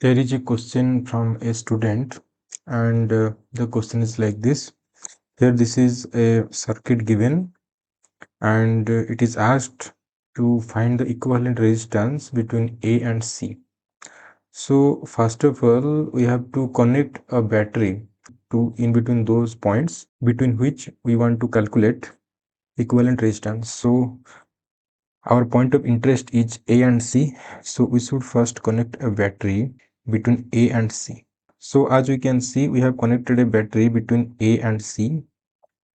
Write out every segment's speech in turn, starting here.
There is a question from a student, and the question is like this. Here, this is a circuit given, and it is asked to find the equivalent resistance between A and C. So, first of all, we have to connect a battery to in between those points between which we want to calculate equivalent resistance. So, our point of interest is A and C. So, we should first connect a battery between A and C. So as we can see, we have connected a battery between A and C.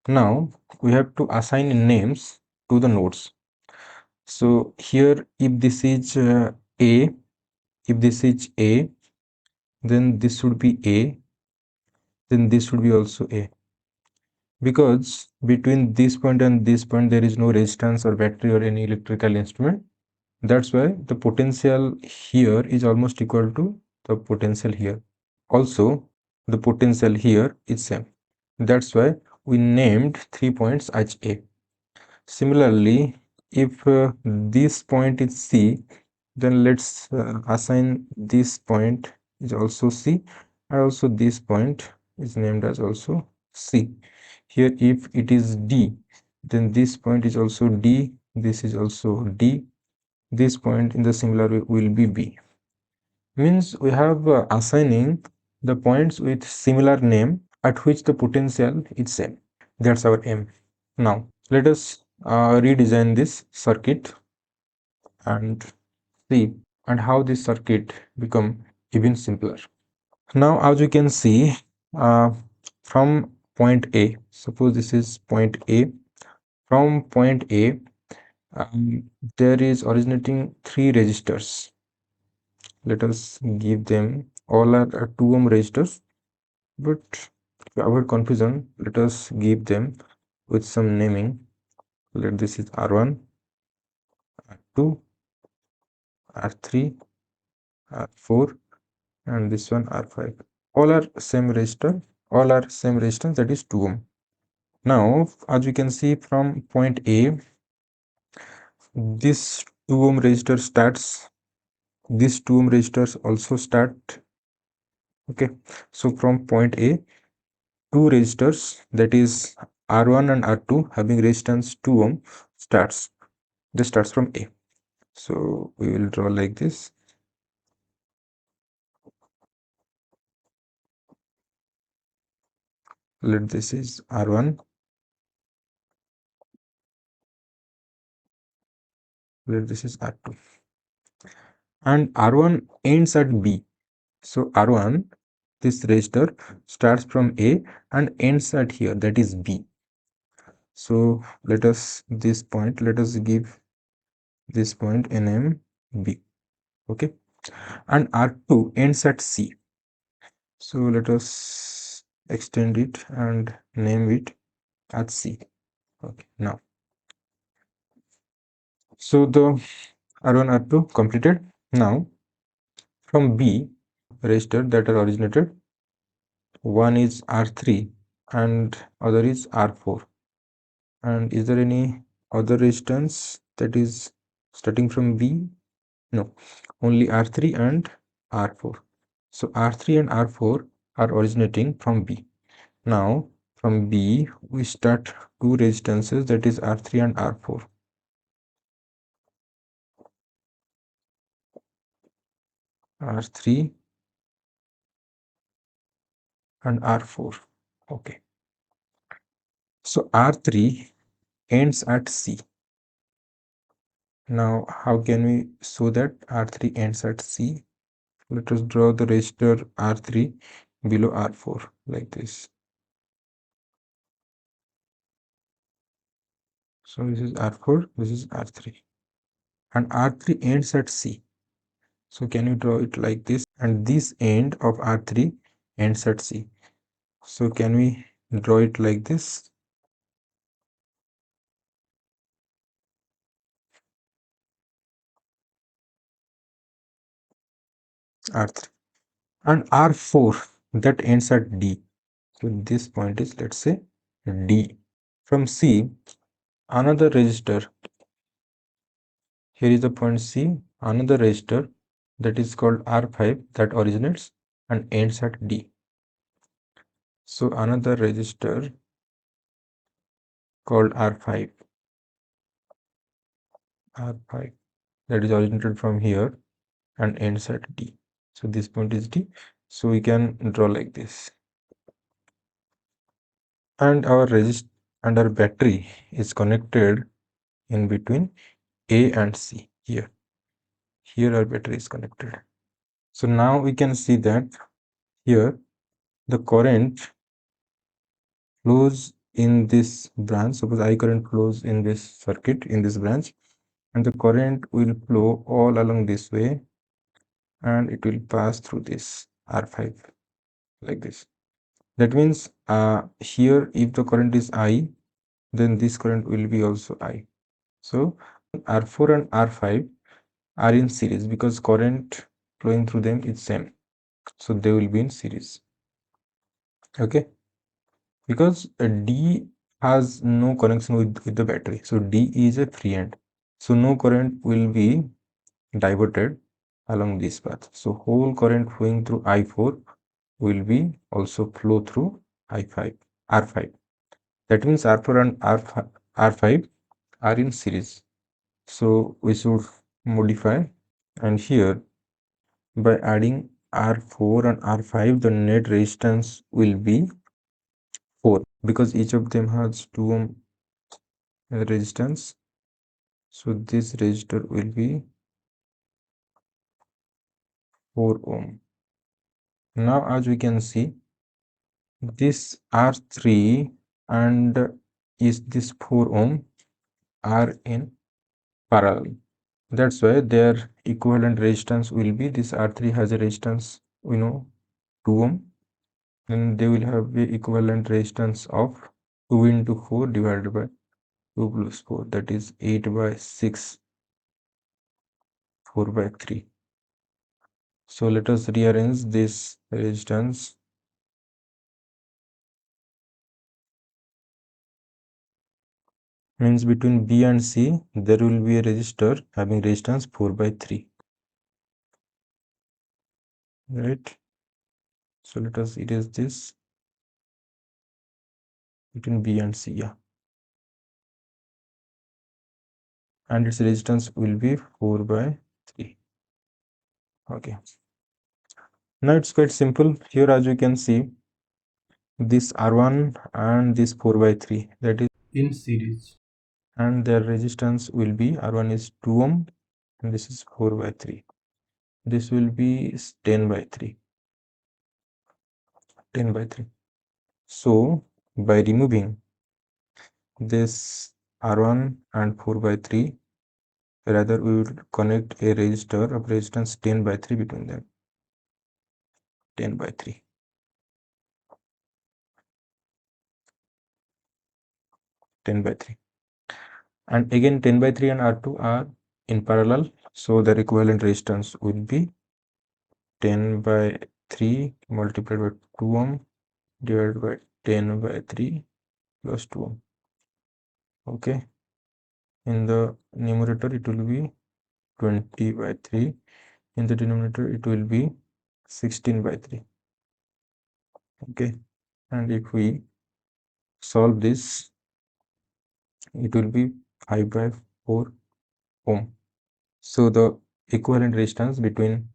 Now we have to assign names to the nodes. So here, if this is A, if this is A, then this should be A, then this should be also A. Because between this point and this point, there is no resistance or battery or any electrical instrument. That's why the potential here is almost equal to the potential here. Also, the potential here is same. That's why we named 3 points as A. Similarly, if this point is C, then let's assign this point is also C, and also this point is named as also C. Here, if it is D, then this point is also D, this is also D, this point in the similar way will be B. Means we have assigning the points with similar name at which the potential is same. That's our aim. Now let us redesign this circuit and see and how this circuit become even simpler. Now as you can see, uh, from point A, suppose this is point A, from point A there is originating 3 resistors. Let us give them all are 2 ohm resistors, but to avoid confusion, let us give them with some naming. Let this is R1, R2, R3, R4, and this one R5. All are same resistor, all are same resistance, that is 2 ohm. Now, as you can see from point A, this 2 ohm resistor starts, this 2 ohm resistors also start. Okay, so from point A, 2 resistors, that is R1 and R2 having resistance 2 ohm starts. This starts from A. So we will draw like this. Let this is R1. Let this is R2. And R1 ends at B. So R1, this resistor starts from A and ends at here, that is B. So let us let us give this point name B. Okay. And R2 ends at C. So let us extend it and name it as C. Okay. Now, so the R1, R2 completed. Now from B resistor that are originated, one is R3 and other is R4. And is there any other resistance that is starting from B? No, only R3 and R4. So R3 and R4 are originating from B. Now from B we start 2 resistances, that is R3 and R4. R3 and R4. Okay. So R3 ends at C. Now how can we show that R3 ends at C? Let us draw the resistor R3 below R4 like this. So this is R4, this is R3, and R3 ends at C. So can you draw it like this? And this end of R3 ends at C. So can we draw it like this? R3 and R4 that ends at D. So this point is, let's say, D. From C, another resistor. Here is the point C, another resistor that is called R5 that originates and ends at D. So another resistor called R5 that is originated from here and ends at D. So this point is D. So we can draw like this. And our battery is connected in between A and C here. Here our battery is connected. So now we can see that here the current flows in this branch. Suppose I current flows in this circuit in this branch, and the current will flow all along this way, and it will pass through this R5 like this. That means here if the current is I, then this current will be also I. So R4 and R5 are in series because current flowing through them is same, so they will be in series. Okay, because D has no connection with the battery, so D is a free end, so no current will be diverted along this path. So whole current flowing through I4 will be also flow through I5 R5. That means R4 and R5 are in series. So we should modify, and here by adding R4 and R5 the net resistance will be 4 because each of them has 2 ohm resistance. So this resistor will be 4 ohm. Now as we can see, this R3 and is this 4 ohm are in parallel. That's why their equivalent resistance will be this R3 has a resistance, 2 ohm, then they will have the equivalent resistance of 2 into 4 divided by 2 plus 4, that is 8 by 6, 4 by 3. So let us rearrange this resistance. Means between B and C there will be a resistor having resistance 4 by 3, right? So let us erase this between B and C, yeah, and its resistance will be 4 by 3. Okay, now it's quite simple. Here as you can see, this R1 and this 4 by 3, that is in series, and their resistance will be R1 is 2 ohm and this is 4 by 3. This will be 10 by 3. 10 by 3. So by removing this R1 and 4 by 3, rather we will connect a resistor of resistance 10 by 3 between them. 10 by 3. 10 by 3. And again 10 by 3 and R2 are in parallel, so their equivalent resistance will be 10 by 3 multiplied by 2 ohm divided by 10 by 3 plus 2 ohm. Okay, in the numerator it will be 20 by 3, in the denominator it will be 16 by 3. Okay, and if we solve this, it will be 5 by 4 ohm. So the equivalent resistance between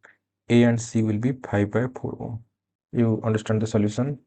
A and C will be 5 by 4 ohm. You understand the solution?